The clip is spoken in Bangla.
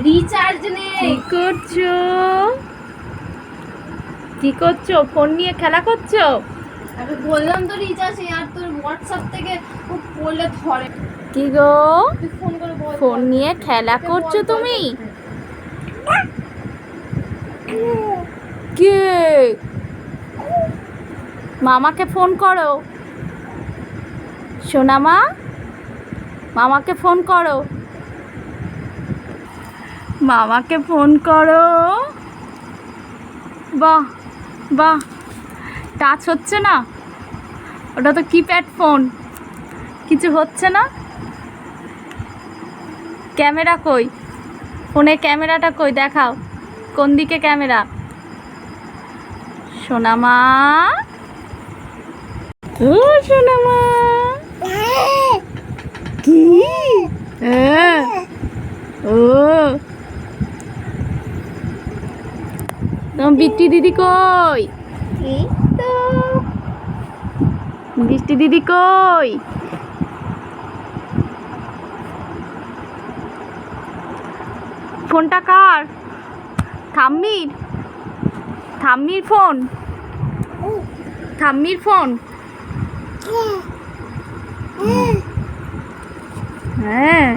রিচার্জ নেই। কি করছো? ফোন নিয়ে খেলা করছো? আমি বললাম তো রিচার্জ নেই, আর তোর হোয়াটসঅ্যাপ থেকে বললে ধরে। কি গো, তুই ফোন করে বল। ফোন নিয়ে খেলা করছো তুমি? কে? মামাকে ফোন করো। সোনা মা, মামাকে ফোন করো। মামাকে ফোন করো। বাহ বাহ, টাচ হচ্ছে না? ওটা তো কিপ্যাড ফোন, কিছু হচ্ছে না। ক্যামেরা কই? ফোনের ক্যামেরাটা কই? দেখাও কোন দিকে ক্যামেরা। সোনা মা, ও সোনা মা, কি? ও তোমার বৃষ্টি দিদি কই? এই তো বৃষ্টি দিদি কই? ফোনটা কার? ঠাম্মির? ঠাম্মির ফোন? ঠাম্মির ফোন? হ্যাঁ।